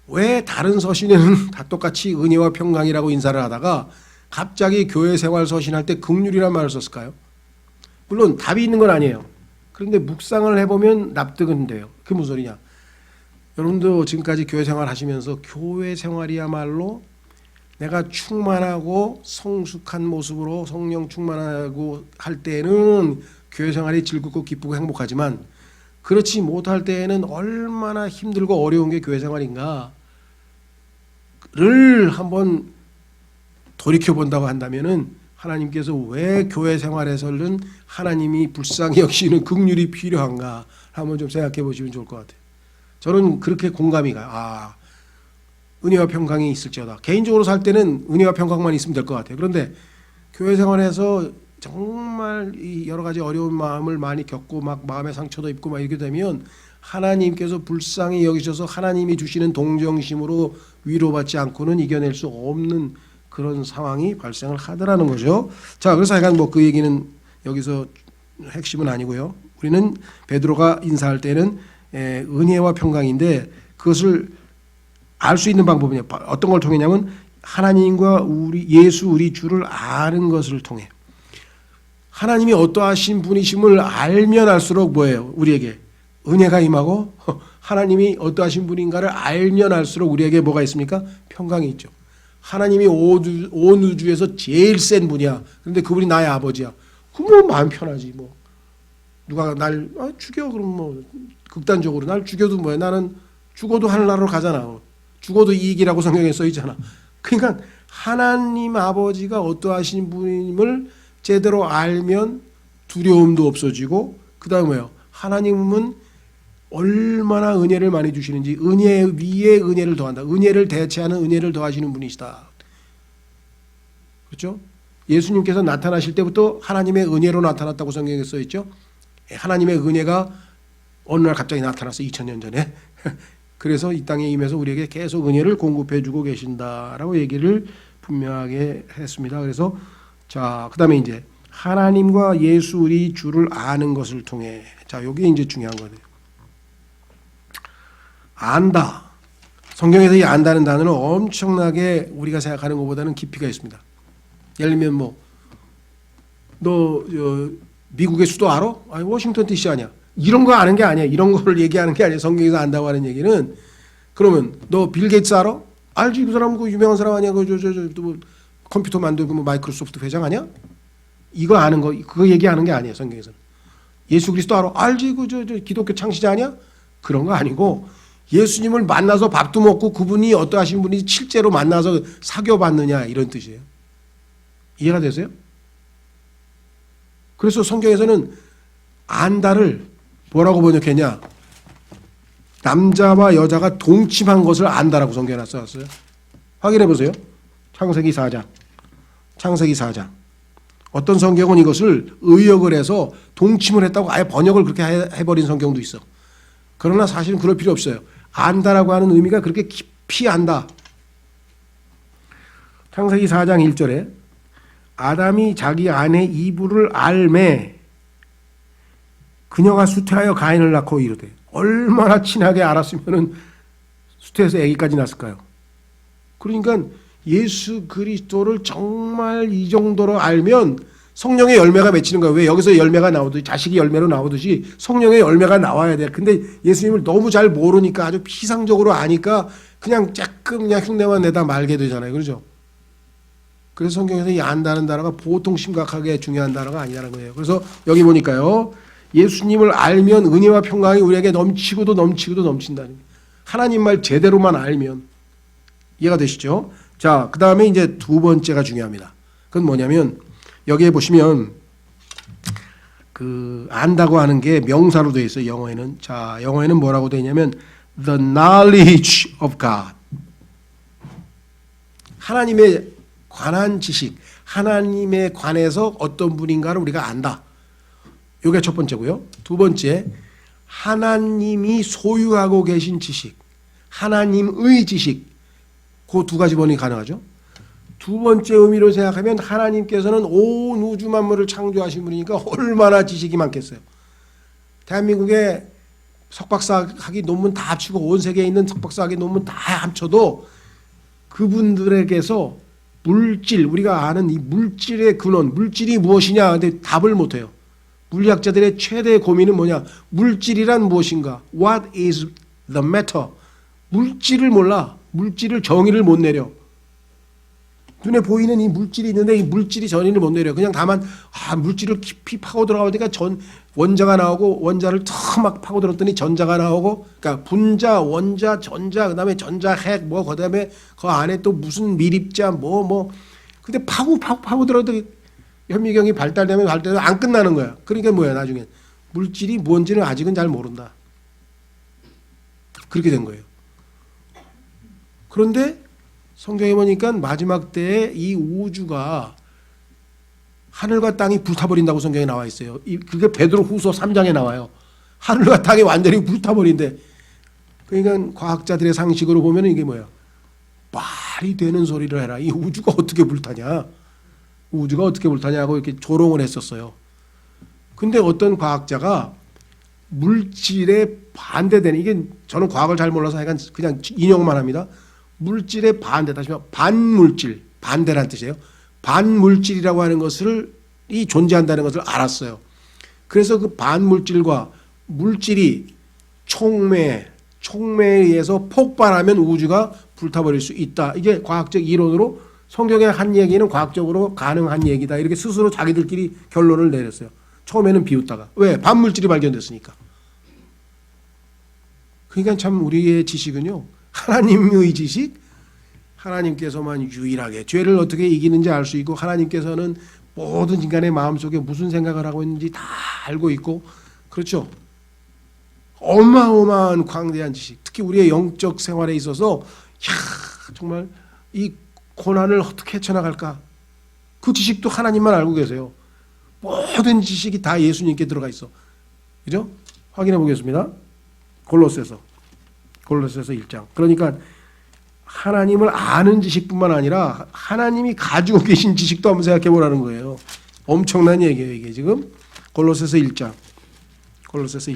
왜 다른 서신에는 다 똑같이 은혜와 평강이라고 인사를 하다가 갑자기 교회 생활 서신할 때 긍휼이라는 말을 썼을까요? 물론 답이 있는 건 아니에요. 그런데 묵상을 해보면 납득은 돼요. 그게 무슨 소리냐? 여러분도 지금까지 교회 생활 하시면서 교회 생활이야말로 내가 충만하고 성숙한 모습으로 성령 충만하고 할 때는 교회 생활이 즐겁고 기쁘고 행복하지만, 그렇지 못할 때에는 얼마나 힘들고 어려운 게 교회 생활인가를 한번 돌이켜본다고 한다면은, 하나님께서 왜 교회 생활에서는 하나님이 불쌍히 여기시는 긍휼이 필요한가 한번 좀 생각해 보시면 좋을 것 같아요. 저는 그렇게 공감이 가요. 은혜와 평강이 있을지어다. 개인적으로 살 때는 은혜와 평강만 있으면 될 것 같아요. 그런데 교회 생활에서 정말 이 여러 가지 어려운 마음을 많이 겪고 막 마음의 상처도 입고 막 이렇게 되면 하나님께서 불쌍히 여기셔서 하나님이 주시는 동정심으로 위로받지 않고는 이겨낼 수 없는 그런 상황이 발생을 하더라는 거죠. 자, 그래서 하여간 뭐 그 얘기는 여기서 핵심은 아니고요. 우리는 베드로가 인사할 때는 은혜와 평강인데, 그것을 알 수 있는 방법은 어떤 걸 통했냐면 하나님과 우리 예수 우리 주를 아는 것을 통해, 하나님이 어떠하신 분이심을 알면 알수록 뭐예요? 우리에게 은혜가 임하고 하나님이 어떠하신 분인가를 알면 알수록 우리에게 뭐가 있습니까? 평강이 있죠. 하나님이 온 우주에서 제일 센 분이야. 그런데 그분이 나의 아버지야. 그럼 뭐 마음 편하지 뭐. 누가 날 죽여 그럼 뭐 극단적으로 날 죽여도 뭐야. 나는 죽어도 하늘나라로 가잖아. 죽어도 이익이라고 성경에 써 있잖아. 그러니까 하나님 아버지가 어떠하신 분임을 제대로 알면 두려움도 없어지고, 그 다음에 뭐예요? 하나님은 얼마나 은혜를 많이 주시는지, 은혜 위에 은혜를 더한다. 은혜를 대체하는 은혜를 더하시는 분이시다. 그렇죠? 예수님께서 나타나실 때부터 하나님의 은혜로 나타났다고 성경에 써 있죠. 하나님의 은혜가 어느 날 갑자기 나타났어. 2000년 전에. 그래서 이 땅에 임해서 우리에게 계속 은혜를 공급해 주고 계신다라고 얘기를 분명하게 했습니다. 그래서 자, 그다음에 이제 하나님과 예수 우리 주를 아는 것을 통해, 자, 요게 이제 중요한 거예요. 안다. 성경에서 이 안다는 단어는 엄청나게 우리가 생각하는 것보다는 깊이가 있습니다. 예를 들면 뭐 너 미국의 수도 알아? 아니 워싱턴 DC 아니야. 이런 거 아는 게 아니야. 이런 거를 얘기하는 게 아니야. 성경에서 안다고 하는 얘기는, 그러면 너 빌 게이츠 알아? 알지. 그 사람 그 유명한 사람 아니야. 뭐 컴퓨터 만들고 뭐 마이크로소프트 회장 아니야? 이거 아는 거, 그거 얘기하는 게 아니에요. 성경에서는. 예수 그리스도 알아? 알지. 그 기독교 창시자 아니야? 그런 거 아니고, 예수님을 만나서 밥도 먹고 그분이 어떠하신 분이 실제로 만나서 사교받느냐, 이런 뜻이에요. 이해가 되세요? 그래서 성경에서는 안다를 뭐라고 번역했냐? 남자와 여자가 동침한 것을 안다라고 성경에 써놨어요. 확인해 보세요. 창세기 4장. 창세기 4장. 어떤 성경은 이것을 의역을 해서 동침을 했다고 아예 번역을 그렇게 해버린 성경도 있어. 그러나 사실은 그럴 필요 없어요. 안다라고 하는 의미가 그렇게 깊이 안다. 창세기 4장 1절에 아담이 자기 아내 이브를 알매 그녀가 수태하여 가인을 낳고 이르되, 얼마나 친하게 알았으면은 수태해서 아기까지 낳았을까요? 그러니까 예수 그리스도를 정말 이 정도로 알면 성령의 열매가 맺히는 거예요. 왜 여기서 열매가 나오듯이, 자식이 열매로 나오듯이 성령의 열매가 나와야 돼. 근데 예수님을 너무 잘 모르니까, 아주 피상적으로 아니까 그냥 조금 그냥 흉내만 내다 말게 되잖아요. 그렇죠? 그래서 성경에서 이 안다는 단어가 보통 심각하게 중요한 단어가 아니라는 거예요. 그래서 여기 보니까요, 예수님을 알면 은혜와 평강이 우리에게 넘치고도 넘치고도 넘친다는 거예요. 하나님 말 제대로만 알면. 이해가 되시죠? 자, 그 다음에 이제 두 번째가 중요합니다. 그건 뭐냐면, 여기에 보시면 그 안다고 하는 게 명사로 되어 있어요. 영어에는. 자, 영어에는 뭐라고 되어 있냐면 the knowledge of God. 하나님에 관한 지식, 하나님에 관해서 어떤 분인가를 우리가 안다. 이게 첫 번째고요. 두 번째, 하나님이 소유하고 계신 지식, 하나님의 지식. 그 두 가지 번역이 가능하죠. 두 번째 의미로 생각하면 하나님께서는 온 우주 만물을 창조하신 분이니까 얼마나 지식이 많겠어요. 대한민국에 석박사학위 논문 다 합치고 온 세계에 있는 석박사학위 논문 다 합쳐도 그분들에게서 물질, 우리가 아는 이 물질의 근원, 물질이 무엇이냐 근데 답을 못해요. 물리학자들의 최대 고민은 뭐냐? 물질이란 무엇인가? What is the matter? 물질을 몰라. 물질을 정의를 못 내려. 눈에 보이는 이 물질이 있는데 이 물질이 정의를 못 내려. 그냥 다만 물질을 깊이 파고 들어가니까 원자가 나오고 원자를 탁 막 파고 들었더니 전자가 나오고, 그러니까 분자, 원자, 전자, 그다음에 전자핵 뭐 그다음에 그 안에 또 무슨 미립자 뭐 근데 파고 들어도 현미경이 발달되면 안 끝나는 거야. 그러니까 뭐야 나중에 물질이 뭔지는 아직은 잘 모른다. 그렇게 된 거예요. 그런데 성경에 보니까 마지막 때에 이 우주가 하늘과 땅이 불타버린다고 성경에 나와 있어요. 그게 베드로후서 3장에 나와요. 하늘과 땅이 완전히 불타버린대. 그러니까 과학자들의 상식으로 보면 이게 뭐야? 말이 되는 소리를 해라. 이 우주가 어떻게 불타냐? 우주가 어떻게 불타냐고 이렇게 조롱을 했었어요. 근데 어떤 과학자가 물질에 반대되는, 이게 저는 과학을 잘 몰라서 그냥 인용만 합니다. 물질의 반대, 다시 말하면 반물질, 반대란 뜻이에요. 반물질이라고 하는 것을 이 존재한다는 것을 알았어요. 그래서 그 반물질과 물질이 촉매에 의해서 폭발하면 우주가 불타버릴 수 있다. 이게 과학적 이론으로 성경의 한 얘기는 과학적으로 가능한 얘기다. 이렇게 스스로 자기들끼리 결론을 내렸어요. 처음에는 비웃다가. 왜? 반물질이 발견됐으니까. 그러니까 참 우리의 지식은요, 하나님의 지식, 하나님께서만 유일하게 죄를 어떻게 이기는지 알 수 있고, 하나님께서는 모든 인간의 마음속에 무슨 생각을 하고 있는지 다 알고 있고, 그렇죠? 어마어마한 광대한 지식, 특히 우리의 영적 생활에 있어서 정말 이 고난을 어떻게 헤쳐나갈까, 그 지식도 하나님만 알고 계세요. 모든 지식이 다 예수님께 들어가 있어. 그죠? 확인해 보겠습니다. 골로새서 1장. 그러니까 하나님을 아는 지식뿐만 아니라 하나님이 가지고 계신 지식도 한번 생각해 보라는 거예요. 엄청난 얘기예요, 이게 지금. 골로새서 1장. 골로새서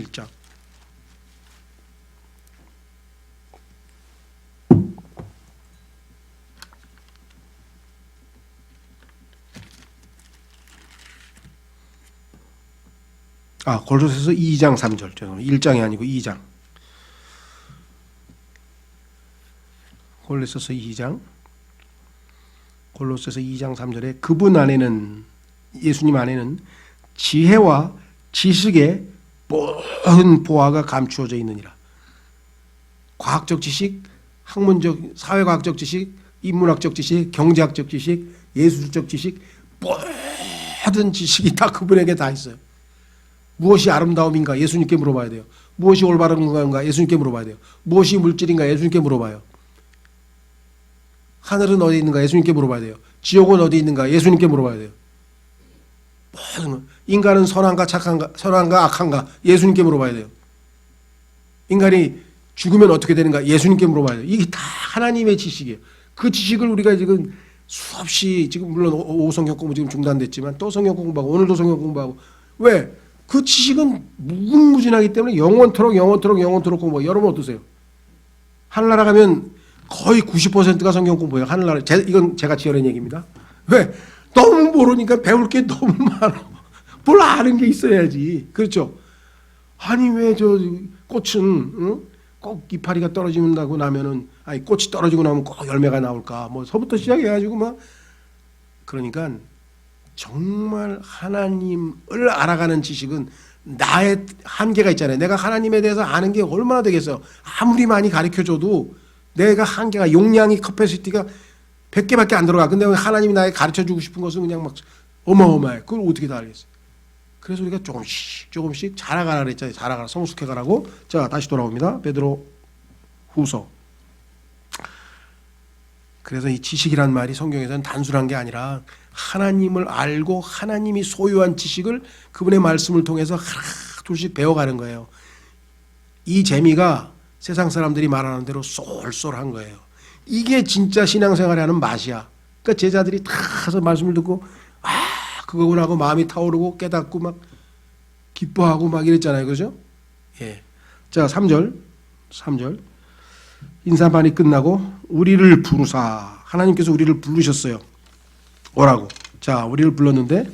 2장 3절. 1장이 아니고 2장. 골로새서 2장 3절에 그분 안에는, 예수님 안에는 지혜와 지식의 모든 보화가 감추어져 있느니라. 과학적 지식, 학문적, 사회과학적 지식, 인문학적 지식, 경제학적 지식, 예술적 지식, 모든 지식이 다 그분에게 다 있어요. 무엇이 아름다움인가? 예수님께 물어봐야 돼요. 무엇이 올바른 건가? 예수님께 물어봐야 돼요. 무엇이 물질인가? 예수님께 물어봐요. 하늘은 어디 있는가? 예수님께 물어봐야 돼요. 지옥은 어디 있는가? 예수님께 물어봐야 돼요. 인간은 선한가 착한가, 선한가 악한가? 예수님께 물어봐야 돼요. 인간이 죽으면 어떻게 되는가? 예수님께 물어봐야 돼요. 이게 다 하나님의 지식이에요. 그 지식을 우리가 지금 수없이, 지금 물론 오성경 공부 지금 중단됐지만 또 성경 공부하고, 오늘도 성경 공부하고. 왜? 그 지식은 무궁무진하기 때문에 영원토록 공부하고. 여러분 어떠세요? 하늘나라 가면 거의 90%가 성경 공부예요. 하늘나라. 이건 제가 지어낸 얘기입니다. 왜? 너무 모르니까 배울 게 너무 많아. 뭘 아는 게 있어야지. 그렇죠? 아니 왜 저 꽃은 꼭 이파리가 떨어진다고 나면은, 아니 꽃이 떨어지고 나면 꼭 열매가 나올까? 뭐 서부터 시작해가지고 막. 그러니까 정말 하나님을 알아가는 지식은 나의 한계가 있잖아요. 내가 하나님에 대해서 아는 게 얼마나 되겠어요. 아무리 많이 가르쳐줘도 내가 한계가, 용량이, 커패시티가 100개밖에 안 들어가. 근데 하나님이 나에게 가르쳐주고 싶은 것은 그냥 막 어마어마해. 그걸 어떻게 다 알겠어요. 그래서 우리가 조금씩 자라가라 그랬잖아요. 자라가라, 성숙해가라고. 자, 다시 돌아옵니다. 베드로 후서. 그래서 이 지식이란 말이 성경에서는 단순한 게 아니라 하나님을 알고 하나님이 소유한 지식을 그분의 말씀을 통해서 하나둘씩 배워가는 거예요. 이 재미가 세상 사람들이 말하는 대로 쏠쏠한 거예요. 이게 진짜 신앙생활에 하는 맛이야. 그러니까 제자들이 다 가서 말씀을 듣고 그거구나 하고 마음이 타오르고 깨닫고 막 기뻐하고 막 이랬잖아요. 그죠? 예. 자, 3절. 인사반이 끝나고 우리를 부르사. 하나님께서 우리를 부르셨어요. 오라고. 자, 우리를 불렀는데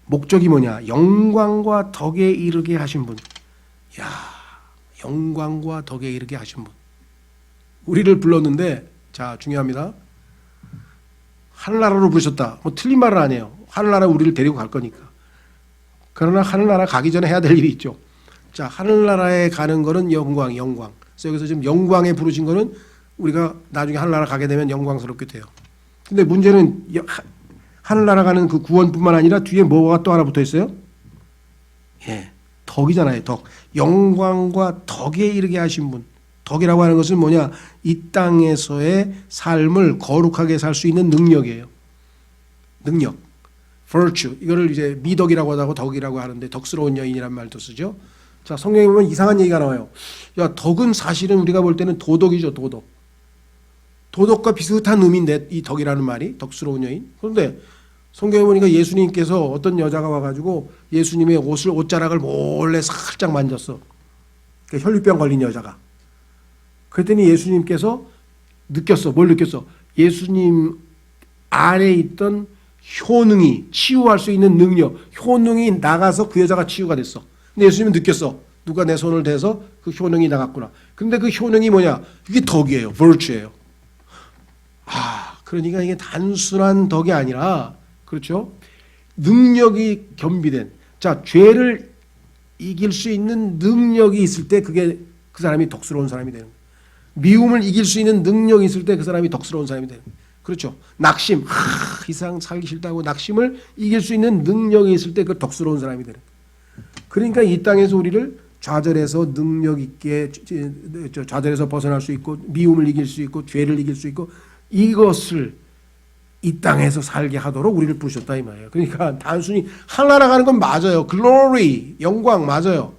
목적이 뭐냐? 영광과 덕에 이르게 하신 분. 야, 영광과 덕에 이르게 하신 분. 우리를 불렀는데, 자, 중요합니다. 하늘나라로 부르셨다. 뭐 틀린 말은 아니에요. 하늘나라 우리를 데리고 갈 거니까. 그러나 하늘나라 가기 전에 해야 될 일이 있죠. 자, 하늘나라에 가는 거는 영광. 그래서 여기서 지금 영광에 부르신 거는 우리가 나중에 하늘나라 가게 되면 영광스럽게 돼요. 근데 문제는 하늘나라 가는 그 구원뿐만 아니라 뒤에 뭐가 또 하나 붙어 있어요? 예, 덕이잖아요. 덕. 영광과 덕에 이르게 하신 분. 덕이라고 하는 것은 뭐냐? 이 땅에서의 삶을 거룩하게 살 수 있는 능력이에요. 능력. virtue. 이거를 이제 미덕이라고 하고 덕이라고 하는데 덕스러운 여인이란 말도 쓰죠. 자, 성경에 보면 이상한 얘기가 나와요. 야, 덕은 사실은 우리가 볼 때는 도덕이죠, 도덕. 도덕과 비슷한 의미인데 이 덕이라는 말이 덕스러운 여인. 그런데 성경에 보니까 예수님께서 어떤 여자가 와가지고 예수님의 옷자락을 몰래 살짝 만졌어. 그러니까 혈류병 걸린 여자가. 그랬더니 예수님께서 느꼈어. 뭘 느꼈어? 예수님 안에 있던 효능이, 치유할 수 있는 능력, 효능이 나가서 그 여자가 치유가 됐어. 근데 예수님은 느꼈어. 누가 내 손을 대서 그 효능이 나갔구나. 근데 그 효능이 뭐냐? 이게 덕이에요. virtue예요. 그러니까 이게 단순한 덕이 아니라, 그렇죠? 능력이 겸비된. 자, 죄를 이길 수 있는 능력이 있을 때 그게 그 사람이 덕스러운 사람이 되는 거예요. 미움을 이길 수 있는 능력이 있을 때 그 사람이 덕스러운 사람이 되는 거예요. 그렇죠? 낙심, 이상 살기 싫다고 낙심을 이길 수 있는 능력이 있을 때 그 덕스러운 사람이 되는 거예요. 그러니까 이 땅에서 우리를 좌절해서 능력 있게 좌절해서 벗어날 수 있고 미움을 이길 수 있고 죄를 이길 수 있고 이것을 이 땅에서 살게 하도록 우리를 부르셨다 이 말이에요. 그러니까 단순히 하늘나라 가는 건 맞아요. 글로리, 영광 맞아요.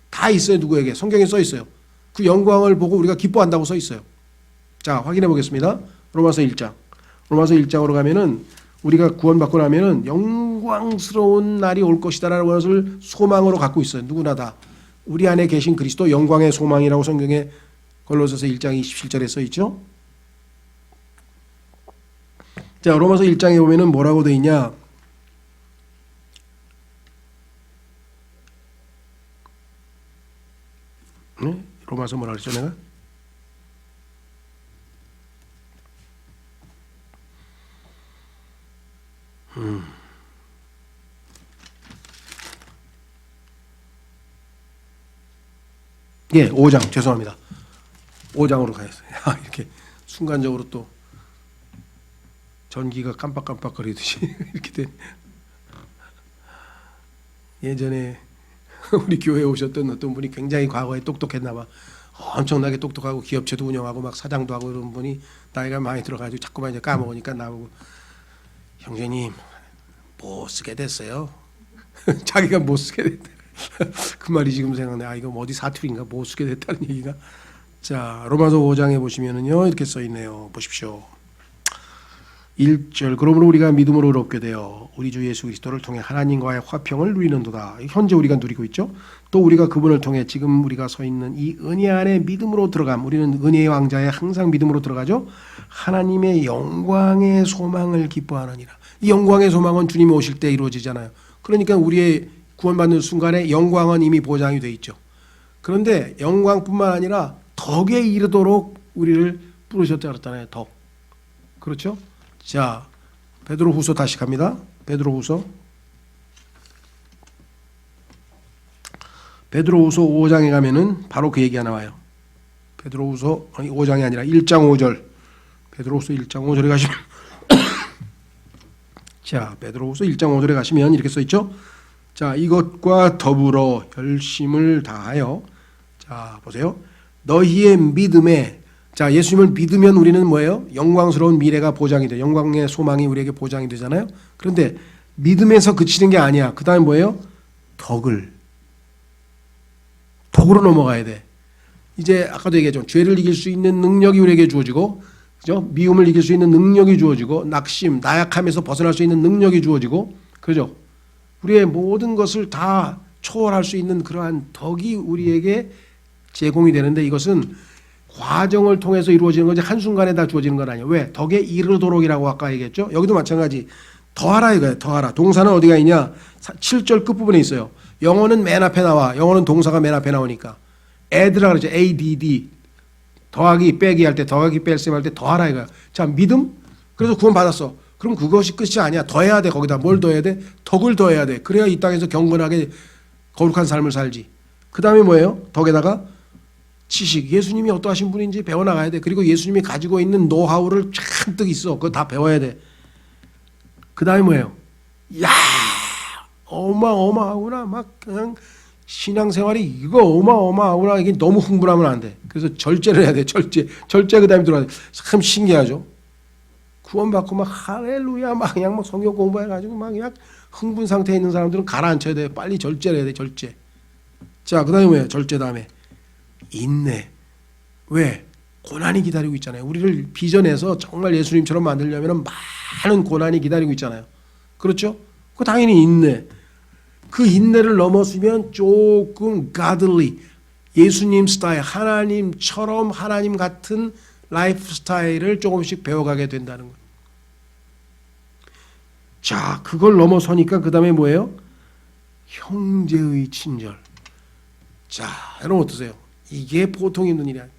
다 있어요. 누구에게? 성경에 써 있어요. 그 영광을 보고 우리가 기뻐한다고 써 있어요. 자, 확인해 보겠습니다. 로마서 1장. 로마서 1장으로 가면은 우리가 구원받고 나면은 영광스러운 날이 올 것이다라는 것을 소망으로 갖고 있어요. 누구나 다. 우리 안에 계신 그리스도 영광의 소망이라고 성경에 골로새서 1장 27절에 써 있죠. 자, 로마서 1장에 보면은 뭐라고 돼 있냐? 네? 로마서 뭐라 그랬죠, 내가? 예, 5장 죄송합니다. 5장으로 가겠어요. 이렇게 순간적으로 또 전기가 깜빡깜빡거리듯이 이렇게 된. 예전에 우리 교회에 오셨던 어떤 분이 굉장히 과거에 똑똑했나 봐. 엄청나게 똑똑하고 기업체도 운영하고 막 사장도 하고 이런 분이 나이가 많이 들어가지고 자꾸만 이제 까먹으니까 나보고 형제님 못 쓰게 됐어요. 자기가 못 쓰게 됐다. 그 말이 지금 생각나. 이거 어디 사투리인가? 못 쓰게 됐다는 얘기가. 자, 로마서 5장에 보시면은요 이렇게 써 있네요. 보십시오. 1절 그러므로 우리가 믿음으로 의롭게 되어 우리 주 예수 그리스도를 통해 하나님과의 화평을 누리는도다. 현재 우리가 누리고 있죠. 또 우리가 그분을 통해 지금 우리가 서 있는 이 은혜 안에 믿음으로 들어감. 우리는 은혜의 왕자에 항상 믿음으로 들어가죠. 하나님의 영광의 소망을 기뻐하느니라. 이 영광의 소망은 주님이 오실 때 이루어지잖아요. 그러니까 우리의 구원받는 순간에 영광은 이미 보장이 돼 있죠. 그런데 영광뿐만 아니라 덕에 이르도록 우리를 부르셨다 그랬잖아요. 덕. 그렇죠? 자, 베드로후서 다시 갑니다. 베드로후서 5장에 가면은 바로 그 얘기가 나와요. 베드로후서 5장이 아니라 1장 5절. 베드로후서 1장 5절에 가시면 자, 베드로후서 1장 5절에 가시면 이렇게 써 있죠. 자, 이것과 더불어 열심을 다하여 자, 보세요. 너희의 믿음에 자, 예수님을 믿으면 우리는 뭐예요? 영광스러운 미래가 보장이 돼. 영광의 소망이 우리에게 보장이 되잖아요. 그런데 믿음에서 그치는 게 아니야. 그 다음에 뭐예요? 덕으로 넘어가야 돼. 이제 아까도 얘기했죠. 죄를 이길 수 있는 능력이 우리에게 주어지고 그죠? 미움을 이길 수 있는 능력이 주어지고 낙심, 나약함에서 벗어날 수 있는 능력이 주어지고 그죠? 우리의 모든 것을 다 초월할 수 있는 그러한 덕이 우리에게 제공이 되는데 이것은 과정을 통해서 이루어지는 거지 한순간에 다 주어지는 건 아니에요. 왜? 덕에 이르도록이라고 아까 얘기했죠? 여기도 마찬가지. 더하라 이거예요. 더하라. 동사는 어디가 있냐? 7절 끝부분에 있어요. 영어는 맨 앞에 나와. 영어는 동사가 맨 앞에 나오니까. add라 그러죠. add. 더하기 빼기 할 때 더하기 뺄셈 할 때 더하라 이거야. 자, 믿음? 그래서 구원 받았어. 그럼 그것이 끝이 아니야. 더해야 돼. 거기다 뭘 더해야 돼? 덕을 더해야 돼. 그래야 이 땅에서 경건하게 거룩한 삶을 살지. 그 다음에 뭐예요? 덕에다가 지식. 예수님이 어떠하신 분인지 배워나가야 돼. 그리고 예수님이 가지고 있는 노하우를 잔뜩 있어. 그거 다 배워야 돼. 그 다음에 뭐예요? 야, 어마어마하구나. 막 그냥 신앙생활이 이거 어마어마하구나. 이게 너무 흥분하면 안 돼. 그래서 절제를 해야 돼. 절제 그 다음에 들어야 돼. 참 신기하죠. 구원받고 막 할렐루야 막 그냥 막 성경 공부해가지고 막 그냥 흥분 상태에 있는 사람들은 가라앉혀야 돼. 빨리 절제를 해야 돼. 절제. 자, 그 다음에 뭐예요? 절제 다음에 인내. 왜? 고난이 기다리고 있잖아요. 우리를 비전해서 정말 예수님처럼 만들려면 많은 고난이 기다리고 있잖아요. 그렇죠? 그 당연히 인내. 그 인내를 넘어서면 조금 godly, 예수님 스타일, 하나님처럼 하나님 같은 라이프 스타일을 조금씩 배워가게 된다는 거예요. 자, 그걸 넘어서니까 그 다음에 뭐예요? 형제의 친절. 자, 여러분 어떠세요? 이게 보통 힘든 일이 아니에요.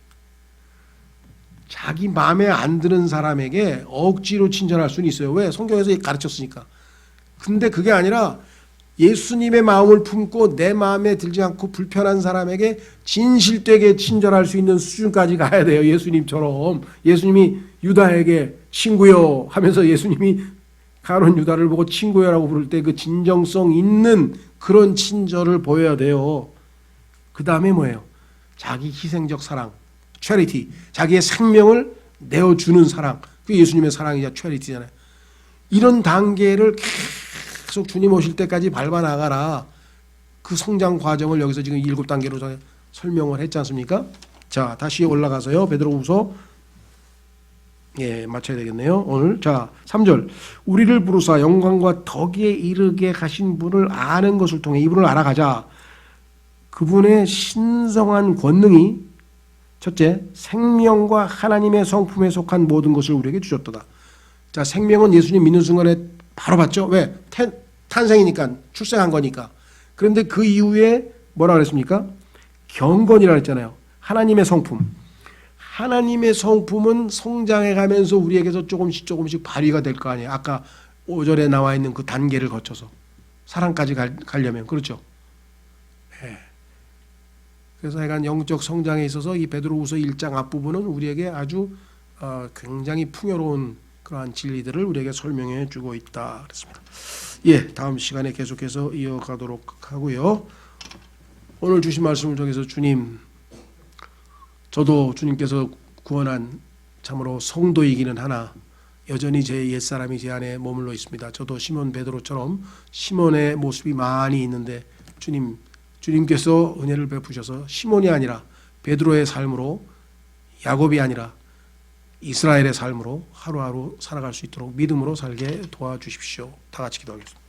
자기 마음에 안 드는 사람에게 억지로 친절할 수는 있어요. 왜? 성경에서 가르쳤으니까. 근데 그게 아니라 예수님의 마음을 품고 내 마음에 들지 않고 불편한 사람에게 진실되게 친절할 수 있는 수준까지 가야 돼요. 예수님처럼. 예수님이 유다에게 친구요 하면서 예수님이 가룟 유다를 보고 친구요라고 부를 때 그 진정성 있는 그런 친절을 보여야 돼요. 그 다음에 뭐예요? 자기 희생적 사랑, charity, 자기의 생명을 내어주는 사랑. 그게 예수님의 사랑이자 charity잖아요. 이런 단계를 계속 주님 오실 때까지 밟아 나가라. 그 성장 과정을 여기서 지금 7단계로 설명을 했지 않습니까? 자, 다시 올라가서요. 베드로후서 맞춰야 되겠네요. 오늘 자 3절 우리를 부르사 영광과 덕에 이르게 하신 분을 아는 것을 통해 이분을 알아가자. 그분의 신성한 권능이 첫째 생명과 하나님의 성품에 속한 모든 것을 우리에게 주셨도다. 자, 생명은 예수님 믿는 순간에 바로 받죠. 왜? 탄생이니까, 출생한 거니까. 그런데 그 이후에 뭐라 그랬습니까? 경건이라 했잖아요. 하나님의 성품. 하나님의 성품은 성장해 가면서 우리에게서 조금씩 발휘가 될 거 아니에요. 아까 5절에 나와 있는 그 단계를 거쳐서 사랑까지 가려면. 그렇죠? 네. 그래서 하여간 영적 성장에 있어서 이 베드로후서 1장 앞부분은 우리에게 아주 굉장히 풍요로운 그러한 진리들을 우리에게 설명해 주고 있다 그랬습니다. 다음 시간에 계속해서 이어가도록 하고요. 오늘 주신 말씀을 통해서 주님, 저도 주님께서 구원한 참으로 성도이기는 하나 여전히 제 옛사람이 제 안에 머물러 있습니다. 저도 시몬 베드로처럼 시몬의 모습이 많이 있는데 주님께서 은혜를 베푸셔서 시몬이 아니라 베드로의 삶으로, 야곱이 아니라 이스라엘의 삶으로 하루하루 살아갈 수 있도록 믿음으로 살게 도와주십시오. 다 같이 기도하겠습니다.